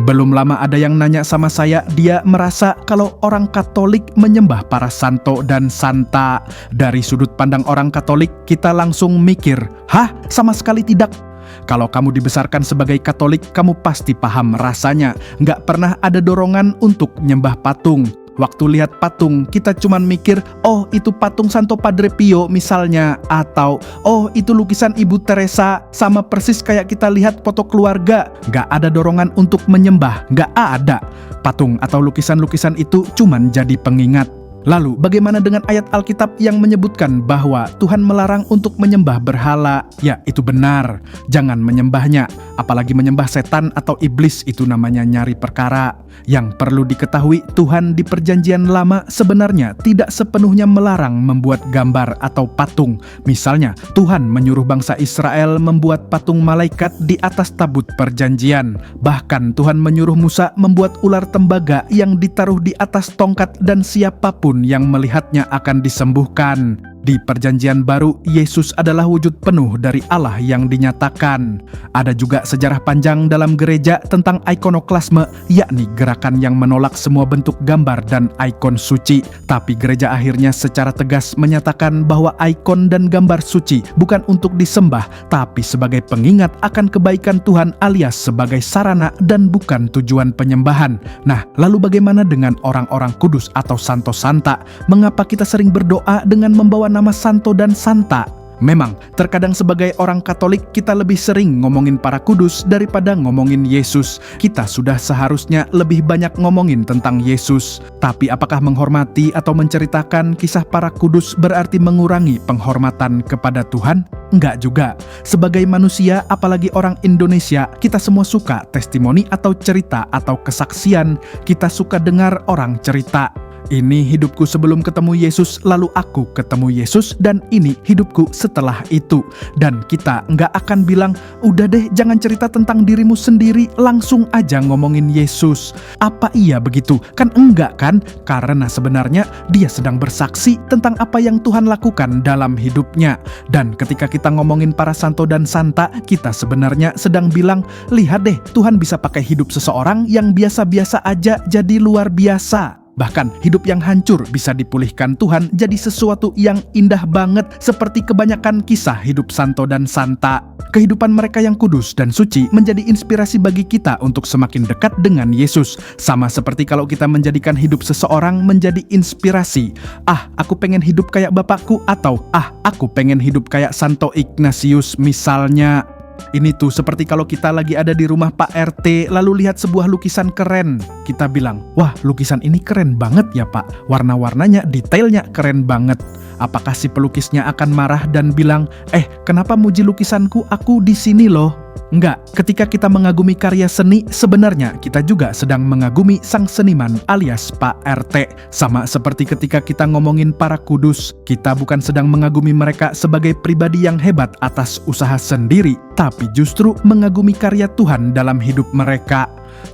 Belum lama ada yang nanya sama saya, dia merasa kalau orang Katolik menyembah para santo dan santa. Dari sudut pandang orang Katolik, kita langsung mikir, hah? Sama sekali tidak. Kalau kamu dibesarkan sebagai Katolik, kamu pasti paham rasanya. Nggak pernah ada dorongan untuk nyembah patung. Waktu lihat patung, kita cuman mikir, oh itu patung Santo Padre Pio misalnya. Atau, oh itu lukisan Ibu Teresa, sama persis kayak kita lihat foto keluarga. Nggak ada dorongan untuk menyembah, nggak ada. Patung atau lukisan-lukisan itu cuman jadi pengingat. Lalu, bagaimana dengan ayat Alkitab yang menyebutkan bahwa Tuhan melarang untuk menyembah berhala? Ya, itu benar. Jangan menyembahnya. Apalagi menyembah setan atau iblis, itu namanya nyari perkara. Yang perlu diketahui, Tuhan di Perjanjian Lama sebenarnya tidak sepenuhnya melarang membuat gambar atau patung. Misalnya, Tuhan menyuruh bangsa Israel membuat patung malaikat di atas tabut perjanjian. Bahkan Tuhan menyuruh Musa membuat ular tembaga yang ditaruh di atas tongkat dan siapapun yang melihatnya akan disembuhkan. Di Perjanjian Baru, Yesus adalah wujud penuh dari Allah yang dinyatakan. Ada juga sejarah panjang dalam gereja tentang ikonoklasme, yakni gerakan yang menolak semua bentuk gambar dan ikon suci. Tapi gereja akhirnya secara tegas menyatakan bahwa ikon dan gambar suci bukan untuk disembah, tapi sebagai pengingat akan kebaikan Tuhan alias sebagai sarana dan bukan tujuan penyembahan. Nah, lalu bagaimana dengan orang-orang kudus atau santo-santa? Mengapa kita sering berdoa dengan membawa nama santo dan santa? Memang, terkadang sebagai orang Katolik kita lebih sering ngomongin para kudus daripada ngomongin Yesus. Kita sudah seharusnya lebih banyak ngomongin tentang Yesus. Tapi apakah menghormati atau menceritakan kisah para kudus berarti mengurangi penghormatan kepada Tuhan? Enggak juga. Sebagai manusia, apalagi orang Indonesia, kita semua suka testimoni atau cerita atau kesaksian. Kita suka dengar orang cerita. Ini hidupku sebelum ketemu Yesus, lalu aku ketemu Yesus, dan ini hidupku setelah itu. Dan kita nggak akan bilang, udah deh jangan cerita tentang dirimu sendiri, langsung aja ngomongin Yesus. Apa iya begitu? Kan enggak kan? Karena sebenarnya dia sedang bersaksi tentang apa yang Tuhan lakukan dalam hidupnya. Dan ketika kita ngomongin para santo dan santa, kita sebenarnya sedang bilang, lihat deh Tuhan bisa pakai hidup seseorang yang biasa-biasa aja jadi luar biasa. Bahkan hidup yang hancur bisa dipulihkan Tuhan jadi sesuatu yang indah banget, seperti kebanyakan kisah hidup santo dan santa. Kehidupan mereka yang kudus dan suci menjadi inspirasi bagi kita untuk semakin dekat dengan Yesus. Sama seperti kalau kita menjadikan hidup seseorang menjadi inspirasi. Aku pengen hidup kayak bapakku, atau aku pengen hidup kayak Santo Ignatius misalnya. Ini tuh seperti kalau kita lagi ada di rumah Pak RT lalu lihat sebuah lukisan keren. Kita bilang, wah lukisan ini keren banget ya Pak. Warna-warnanya, detailnya keren banget. Apakah si pelukisnya akan marah dan bilang, kenapa muji lukisanku, aku di sini loh? Enggak, ketika kita mengagumi karya seni, sebenarnya kita juga sedang mengagumi sang seniman alias Pak RT. Sama seperti ketika kita ngomongin para kudus, kita bukan sedang mengagumi mereka sebagai pribadi yang hebat atas usaha sendiri, tapi justru mengagumi karya Tuhan dalam hidup mereka.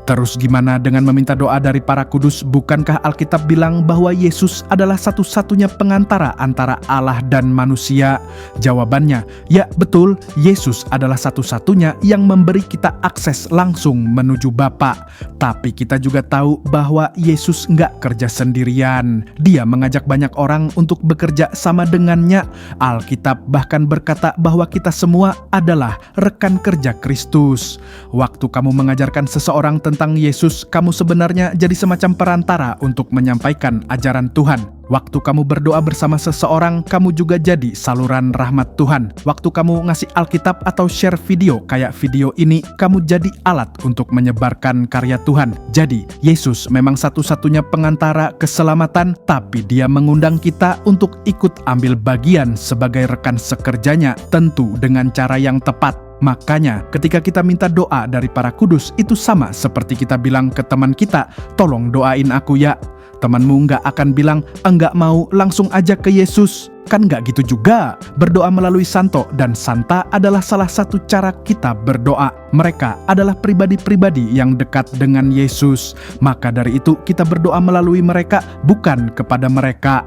Terus gimana dengan meminta doa dari para kudus? Bukankah Alkitab bilang bahwa Yesus adalah satu-satunya pengantara antara Allah dan manusia? Jawabannya, ya betul, Yesus adalah satu-satunya yang memberi kita akses langsung menuju Bapa. Tapi kita juga tahu bahwa Yesus nggak kerja sendirian. Dia mengajak banyak orang untuk bekerja sama dengannya. Alkitab bahkan berkata bahwa kita semua adalah rekan kerja Kristus. Waktu kamu mengajarkan seseorang tentang Yesus, kamu sebenarnya jadi semacam perantara untuk menyampaikan ajaran Tuhan. Waktu kamu berdoa bersama seseorang, kamu juga jadi saluran rahmat Tuhan. Waktu kamu ngasih Alkitab atau share video kayak video ini, kamu jadi alat untuk menyebarkan karya Tuhan. Jadi, Yesus memang satu-satunya pengantara keselamatan, tapi Dia mengundang kita untuk ikut ambil bagian sebagai rekan sekerjanya, tentu dengan cara yang tepat. Makanya ketika kita minta doa dari para kudus, itu sama seperti kita bilang ke teman kita, tolong doain aku ya. Temanmu nggak akan bilang, enggak mau, langsung aja ke Yesus. Kan nggak gitu juga. Berdoa melalui santo dan santa adalah salah satu cara kita berdoa. Mereka adalah pribadi-pribadi yang dekat dengan Yesus. Maka dari itu kita berdoa melalui mereka, bukan kepada mereka.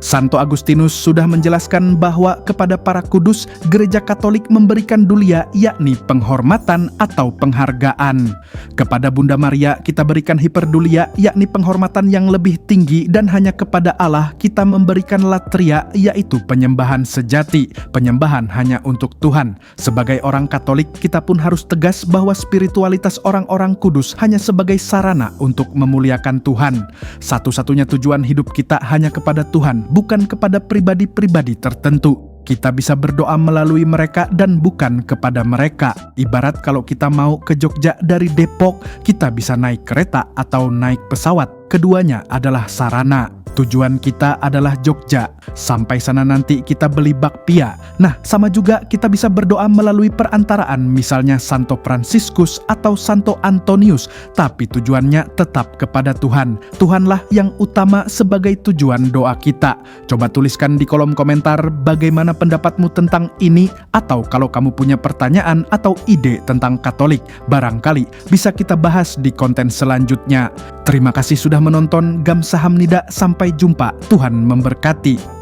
Santo Agustinus sudah menjelaskan bahwa kepada para kudus, Gereja Katolik memberikan dulia, yakni penghormatan atau penghargaan. Kepada Bunda Maria kita berikan hiperdulia, yakni penghormatan yang lebih tinggi, dan hanya kepada Allah kita memberikan latria, yaitu penyembahan sejati, penyembahan hanya untuk Tuhan. Sebagai orang Katolik, kita pun harus tegas bahwa spiritualitas orang-orang kudus hanya sebagai sarana untuk memuliakan Tuhan. Satu-satunya tujuan hidup kita hanya kepada Tuhan, bukan kepada pribadi-pribadi tertentu. Kita bisa berdoa melalui mereka dan bukan kepada mereka. Ibarat kalau kita mau ke Jogja dari Depok, kita bisa naik kereta atau naik pesawat. Keduanya adalah sarana. Tujuan kita adalah Jogja. Sampai sana nanti kita beli bakpia. Nah, sama juga kita bisa berdoa melalui perantaraan, misalnya Santo Fransiskus atau Santo Antonius, tapi tujuannya tetap kepada Tuhan. Tuhanlah yang utama sebagai tujuan doa kita. Coba tuliskan di kolom komentar bagaimana pendapatmu tentang ini, atau kalau kamu punya pertanyaan atau ide tentang Katolik, barangkali bisa kita bahas di konten selanjutnya. Terima kasih sudah menonton. Gamsahamnida, sampai jumpa. Tuhan memberkati.